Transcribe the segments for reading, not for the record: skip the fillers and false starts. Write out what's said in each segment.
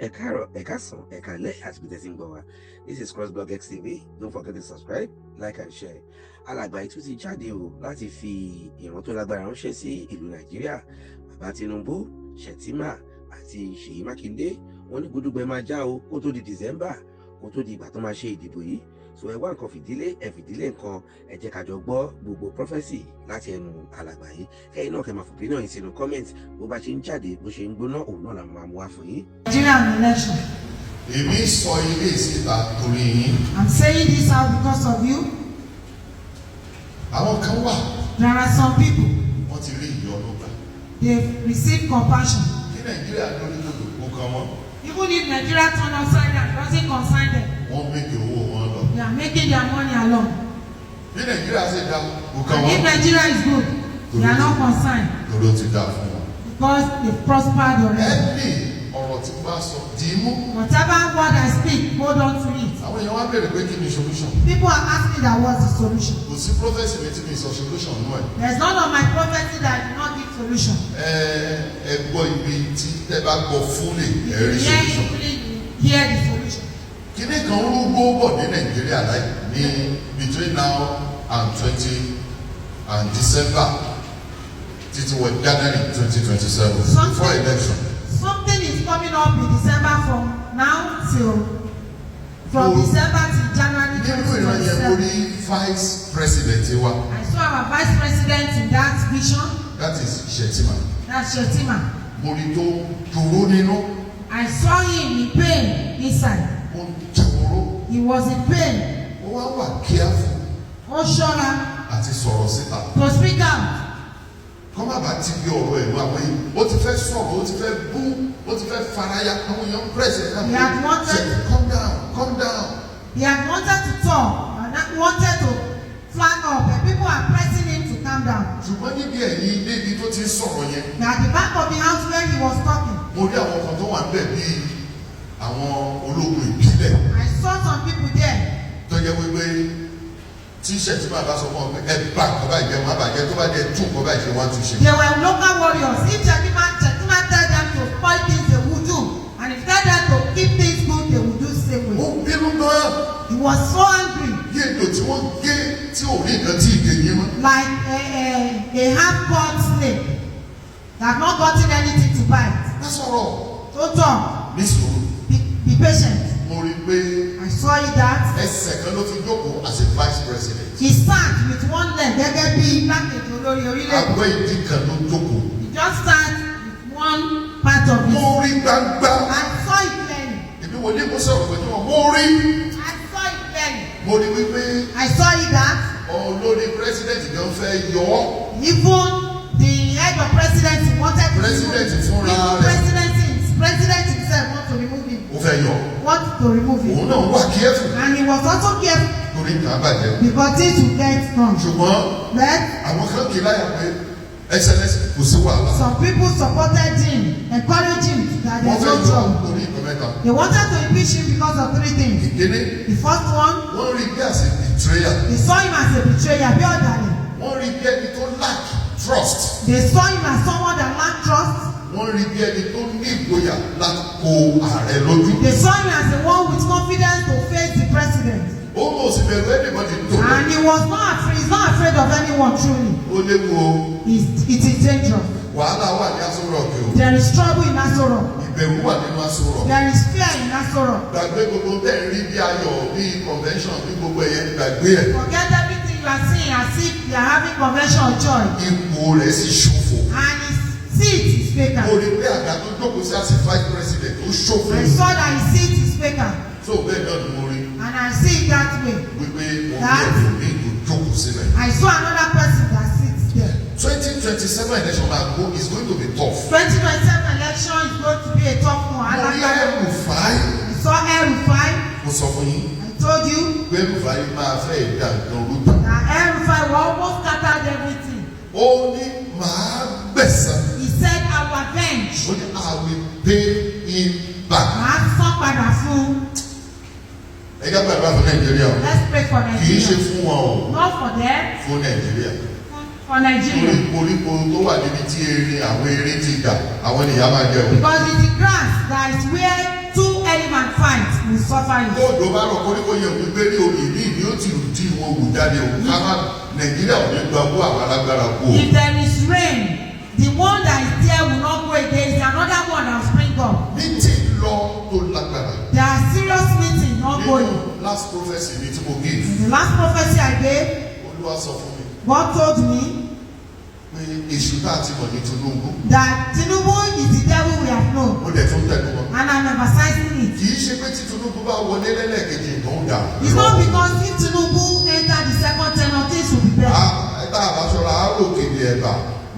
Ekaro, Ekason, Ekale, as we Goa. This is CROSSBLOGXTV. Don't forget to subscribe, like and share. Alàgbà ìtú ti jáde o láti fi ìran tó lágbára ránṣẹ́ sí ìlú Nàìjíríà. Bàbá Tinubu, Shettima Ati Seyi Makinde, wọ́n ní gbódúgbẹ́ máa já o kó tó di December, kó tó di ìgbà tó máa ṣe ìdìbò yìí. So ẹ wá nǹkan fìdílé, ẹ fìdílé nǹkan, ẹ jẹ́ ká jọ gbọ́ gbogbo prophecy láti ẹnu alàgbà yìí. Kẹ́yìn náà kẹ́ máa fòpin náà sínú comment bó bá ṣe ń jáde, bó ṣe ń gbóná, òun náà la máa mú wá fún yín. Nigerian election. Èmi sọ ilé ìsìta torí yín. I'm saying this out because of you. Àwọn kan wà. There are some people. Wọ́n ti rí ìyọ́nú gbà. They've received compassion. Kí Nàìjíríà lórí gbogbo kó kan wọ́n. Even if Nigeria turn upside down, doesn't concern them. Wọ́n méjì owó wọn lọ. They are making their money alone. Bí Nàìjíríà ṣe dá kó kan And wọ́n. if Nigeria is good, they are not concerned. Lórí ó ti dá fún wọn. Because they prospered already. Ẹni ọ̀rọ̀ tí bá sọ dì í mú. Whatever word I speak, hold on to it. Àwọn èèyàn wá bèrè pé kí ni solution. People are asking that what's the solution. Kò sí prophecy mi tí mi sọ solution nú ẹ̀. There's none of my prophecy that did not give solution. Ẹ gbọ́ ibi tí ẹ bá gbọ́ fúnlẹ̀ ẹ rí Hear solution. hear the solution. Kíní kan rúgbó bọ̀ ní Nàìjíríà láì ní between now and 20 and December títí wọ January 2027 before election. Something is coming up in December from now till December till January Nínú ìran yẹn mo 2027. rí vice president wa. I saw our vice president in that vision. That is Shettima. That's Shettima. Mo rí tó dúró nínú. I saw him in pain inside. Ó jòrò. He was in pain. Ó wá wà careful. Ó ṣọ́ra Àti sọ̀rọ̀ síta. to speak out. Kọ́ má bàa ti bí ọ̀rọ̀ ẹ̀rọ àwọn yìí. Ó ti fẹ́ sọ̀rọ̀, ó ti fẹ́ bú, ó ti fẹ́ faraya. Àwọn èèyàn pẹ̀sẹ̀ ká He had wanted. calm down, calm down. He had wanted to talk and wanted to flag up, and people are pressing him to calm down. Ṣùgbọ́n níbi ẹ̀yìn ilé ibi tó ti ń sọ̀rọ̀ yẹn. At the back of the house where he was talking, Mo rí àwọn kan tó wà níbẹ̀ bíi àwọn ológun ìbílẹ̀. I saw some people there. Tó yẹ wípé tí Shettima bá sọ fún ọ pé ẹ bá nǹkan báyìí jẹ́ wọn àbàjẹ́ tó bá jẹ́ tún nǹkan báyìí ṣe wọ́n á tún ṣe. They were local warriors. If Shettima tell them to spoil things, they would do. And if tell them to keep things good, they would do the same Ó way. bínú náà. He was so angry, Yé ètò tí wọ́n gé tí ò rí nǹkan tí ìgè yín mọ́. like a half-cut snake that not gotten anything to bite. Má sọ̀rọ̀. So talk. Ní sùúrù. Be patient. Mo rí i pé I saw it that ẹsẹ̀ kan ló fi jókòó as a vice president. he sat with one leg gẹ́gẹ́ bí igbákejì olórí orílẹ̀-èdè. Àgbẹ̀ ìdí kan ló jókòó. He just sat with one part of it. Mo rí gbangba. I saw it clearly. Èmi wo ní mo sọ̀rọ̀ pẹ̀lú wọn. Mo rí. I saw it clearly. Mo rí wípé I saw it that olórí president gan fẹ́ yọ ọ́. even the head of presidency wanted to President remove him. fúnra Even rẹ̀. president himself want to remove him. Ó fẹ́ yọ. Want to remove Òun him. náà wà careful. And he was also careful Torí nǹkan bàjẹ́. because things will get wrong. Ṣùgbọ́n But àwọn kan kì í láyà pé excellence kò sí wàhálà. some people supported him, encouraged him that Wọ́n there's fẹ́ no yọ trouble. torí nǹkan mẹ́ta. They wanted to impeach him because of three things. Ìkíní, The first one, wọ́n rí bí as a betrayer. they saw him as a betrayer, bí ọ̀dàlẹ̀. Wọ́n rí bí ẹni tó lack trust. They saw him as someone that lacked trust. Wọ́n rí bí ẹni tó ní ìgboyà láti kó ààrẹ lójú. They saw him as the one with confidence to face the president. Ó mọ̀ sí bẹ̀rù anybody tó. And he was not afraid, he's not afraid of anyone truly. Ó léwu o. It is dangerous. Wàhálà wà ní Aso Rock o. There is trouble in Aso Rock. Ìbẹ̀rù wà nínú Aso Rock. There is fear in Aso Rock. Gbàgbé gbogbo tẹ̀ ń rí bí ayọ̀ bí convention bí gbogbo ẹ̀yẹ gbàgbé ẹ̀. Forget everything you are seeing as if you are having convention of joy. Ipò rẹ̀ sì ṣòfò. And his seat is Mo vacant. rí pé àga tó jókòó sí as a vice president ó ṣòfò. I saw that his seat is vacant. Tó bẹ́ẹ̀ náà ni mo rí And I see it that way. wípé wọ́n bí ẹ̀rọ mi tó jókòó sílẹ̀. I saw another person that sits there. 2027 election is going to be tough. 2027 election is going to be a tough one. Mo rí Rufai. I saw El-Rufai. Mo sọ fún yín I told you pé Rufai máa fẹ́ ìdá nǹkan rúdù. that El-Rufai will almost scattered everything. Ó ní màá gbẹ̀san. He said, I will avenge. Ó ní I will pay him back. Màá san padà fún. Ẹ jẹ́ pẹ̀lú àfọ Nàìjíríà o. Let's pray for Kì í ṣe Nigeria. fún wọn o. Not for them, Fún Nàìjíríà. for Nigeria. Koríko tó wà níbi tí àwọn erin ti gà àwọn ènìyàn máa jẹ o. Because it's the grass that is where suffer it. Tó òjò bá rọ̀ koríko yẹn òun gbé ní omi ní ìní ó ti rù dí wọn wù jáde òun ká má Nàìjíríà ò ní gba owó àwọn alágbára kú o. If there is rain, the one that is there will not go again. It's another one that will spring up. Meeting lọ tó lágbára. There are serious meetings not going. Nínú last prophecy mi tí mo give. The last prophecy I gave, Olúwa sọ fún mi. God told me Pé èṣù tá a ti mọ̀ ní Tinubu. that Tinubu is the devil we have known. Mo dẹ̀ tún tẹnu mọ́. And I'm emphasizing it. Kì í ṣe pé tí Tinubu bá wọlé lẹ́lẹ́kejì tó ń dà. It's not because if Tinubu enter the second term, things will be better. Ẹ̀ta àbáṣọra àárò kéde ẹ̀bà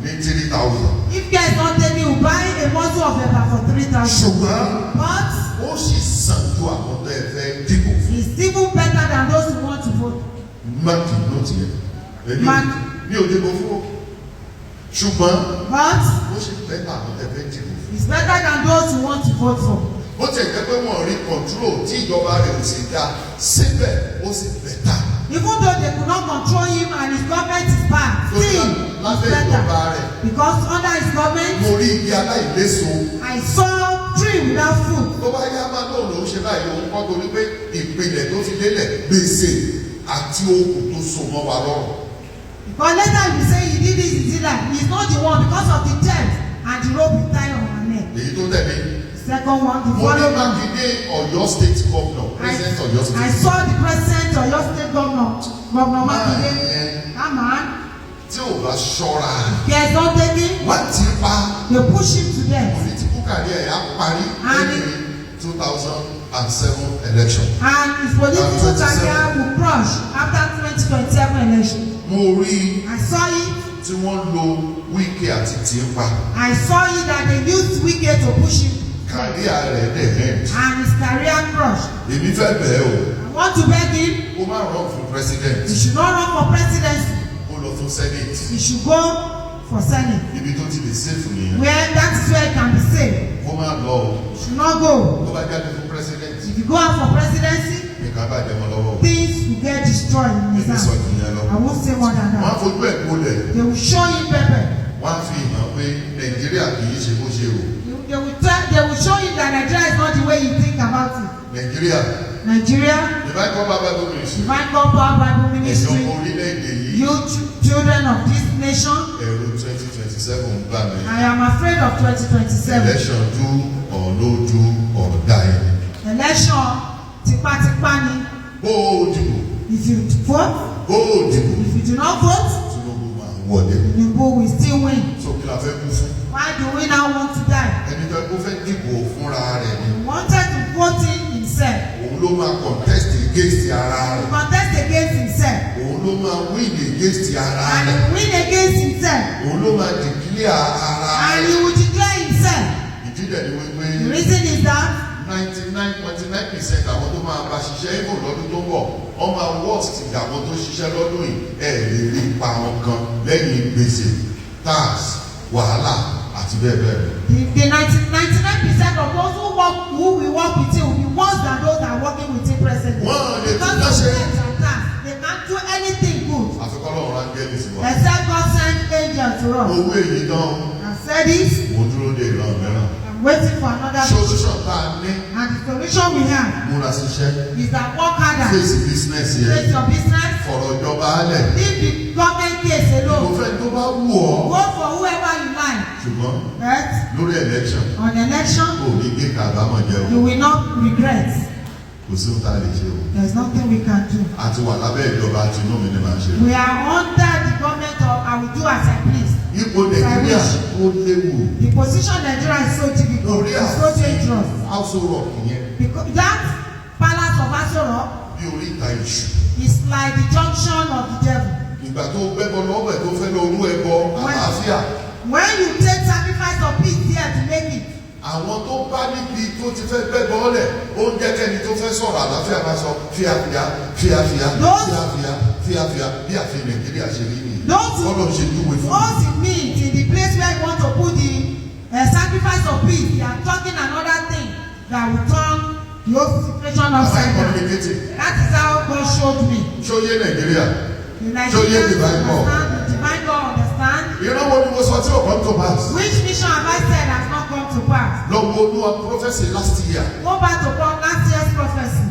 ní 3,000. If care is not taken, you buy a bottle of eba for 3,000. Ṣùgbọ́n But ó sì sàn ju àwọn tó ẹ fẹ́ dìbò fún. it's even better than those who want to vote. Máàkì ló ti yẹ. Èmi mi ò dìbò fún o. Ṣùgbọ́n But ó sì bẹ́tà àwọn tó ẹ fẹ́ dìbò fún. it's better than those who want to vote for. Bó tiẹ̀ jẹ́ pé wọ́n rí control tí ìjọba rẹ̀ ò sì dá síbẹ̀ ó sì bẹ́tà. Even though they could not control him and his government is bad, still it's better. Because under his government, Mo rí igi aláìléso. I saw tree without fruit. Tó bá yá máa lóun ló ń ṣe báyìí òun kọ́ torí pé ìpìlẹ̀ tó fi lélẹ̀ gbèsè àti okùn tó so mọ́ wa lọ́rùn. Because later you say he did this, he did that. He's not the one because of the debt and the rope he tied on her neck. Èyí tó tẹ̀lé. Second one, the Mo ní following one. Makinde Ọ̀yọ́ state governor president Ọ̀yọ́ state. I saw the president of your state governor, Governor Makinde. That man, tí ò bá ṣọ́ra care is not taken. wọ́n ti pa They push him to death. political career ẹ̀ á parí And lẹ́yìn 2007 election. And his political career will crush after 2027 election. Mo rí I saw it. tí wọ́n lo Wike àti Tinubu. I saw it that they used Wike to push him. Career rẹ̀ dẹ̀ end. And his career crushed. Èmi fẹ́ bẹ̀ẹ́ o. I want to beg him. Ó máa run for president. He should not run for presidency. Ó lọ fún senate. He should go for Senate. Ibi tó ti lè save nìyẹn. Where that is where it can be saved. Ó máa lọ o. He should not go. Tó bá jáde fún president. If you go out for presidency, Nǹkan bàjẹ́ mọ́ lọ́wọ́. things will get destroyed in his Èmi sọ hand. ìyẹn lọ. I won't say more than Wọ́n á that. fojú ẹ̀ gbolẹ̀. They will show you pepper. Wọ́n á fi hàn pé Nàìjíríà kì í ṣe bó ṣe o. They will show you that Nigeria is not the way you think about it. Nàìjíríà. Nigeria, Divine Power Bible Ministry. Divine God Power Bible Ministry, Ẹ̀sìn orílẹ̀-èdè yìí. you children of this nation, Ẹ̀rù 2027 ń bà mí. I am afraid of 2027. Election do or no do or die. Election, tipátipá ni. Bó o dìbò. If you vote, Bó o dìbò. if you do not vote, Tinubu máa ń wọlé. Tinubu will still win. So kí la fẹ́ kú fún? Why do we now want to die? Ẹni tó kó fẹ́ dìbò fúnra rẹ̀ ni. He wanted to vote in himself. Òun ló máa contest against ara He rẹ̀. contest against himself. Òun ló máa win against ara And rẹ̀. he win against himself. Òun ló máa declare ara And rẹ̀. he will declare himself. Ìdí dẹ̀ ni wípé The reason is that 99.9% àwọn tó máa bá ṣiṣẹ́ ìbò lọ́dún tó ń bọ̀ wọ́n máa worst àwọn tó ṣiṣẹ́ lọ́dún yìí ẹ̀ lè rí ipa wọn kan lẹ́yìn gbèsè tax wàhálà àti bẹ́ẹ̀ bẹ́ẹ̀ lọ. the 99% of those who will work with him will be worse than those that are working with him presently. Wọ́n lè tún Because of dáṣe. debt and tax, they can't do anything good Àfikọ́ lọ́run ángẹ́lì sí wa. except God send angels to us. Owó èyí náà I said this. mo dúró de ìran mìíràn. I'm waiting for another Solution tá a ní and the solution we have múra síṣẹ́. is that work harder, Face business face yẹn. your business, Fọ̀rọ̀ ìjọba alẹ̀. leave the government case Mo alone, fẹ́ tó bá wù ọ́. vote for whoever you like, Ṣùgbọ́n right? lórí election On election, kò ní gé kàbámọ̀ jẹ́ o. you will not regret. Kò sí ohun tá a lè ṣe o. There's nothing we can do. Àti wà lábẹ́ ìjọba Tinubu ni màá ṣe. We are under the government of I will do as I please. Ipò Nàìjíríà ó léwu. The position Nigeria is so difficult, Lórí it's so dangerous. Aso Rock yẹn Because that palace of Asoro bí oríta ìṣù. is like the junction of the devil. Ìgbà tó gbẹ́bọ lọ́bẹ̀ tó fẹ́ lọ rú ẹbọ àlàáfíà. When you take sacrifice of peace here to make it, Àwọn tó bá níbi tó ti fẹ́ gbẹ́bọ ọ̀lẹ̀ ó ń jẹ́ kẹ́ni tó fẹ́ sọ̀rọ̀ àlàáfíà máa sọ fíafíà fíafíà fíafíà fíafíà bí àfihàn Nàìjíríà ṣe rí nìyí. those Ọlọ́run ṣe dúwe fún mi. those in meet in the place where you want to put the sacrifice of peace, they are talking another thing that will turn the whole situation upside down. That is how God showed me. Ṣóyé Nàìjíríà. The Nigerians understand, the divine God understand. Ìran wo ni mo sọ tí ò come to pass? Which mission have I said has not come to pass? Lọ wo Olúwa prophecy last year. Go back to last year's prophecy.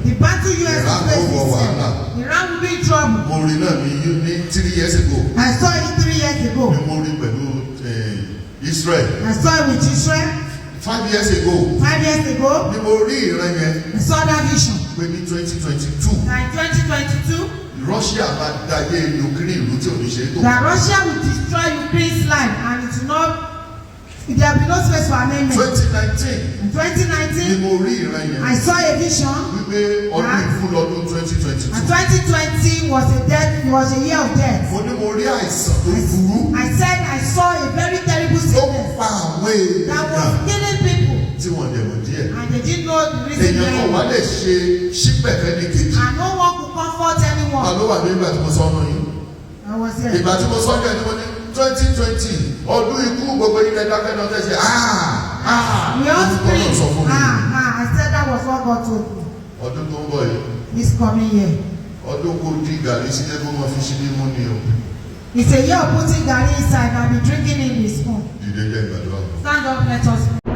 The battle US is facing. Iran will be in trouble. Mo rí náà ní 3 years ago. I saw it 3 years ago. Mo rí pẹ̀lú Israel. I saw it with Israel. 5 years ago. 5 years ago. Ni mo rí ìran yẹn. I saw that vision. Pé ní 2022. In 2022. Russia máa dáyé Ukraine ìlú tí ò ní ṣe é tó. That Russia will destroy Ukraine's land and it will not. There will be no space for amendment. 2019. In 2019. Ni mo rí ìran yẹn. I saw a vision. Wípé ọdún ìfún lọ́dún 2022. And 2020 was a year of death. Mo ní mo rí àìsàn tó burú. I said I saw a very terrible sickness. Tó pa àwọn èèyàn. That was killing people. Tí wọ́n dẹ̀ wọ́n díẹ̀. And they didn't know the reason. Èèyàn kan wá lè ṣe ṣípẹ̀fẹ́ ní kejì. And no one could comfort anyone. Ta ló wà ní ìgbà tí mo sọ ọ́nà yìí? I was there. Ìgbà tí mo sọ ọ́nà yìí mo ní 2020 ọdún ikú gbogbo ilẹ̀ dákẹ́ náà tẹ̀sí We all screamed. I said that was what God told me. Ọdún tó ń bọ̀ yìí. This coming year. Ọdún kò di gàrí sílẹ̀ kó máa fi sílé mú ni o. It's a year of putting gari inside and be drinking in the spoon. Dìde jẹ́ ìgbàdúrà. Stand up, let us.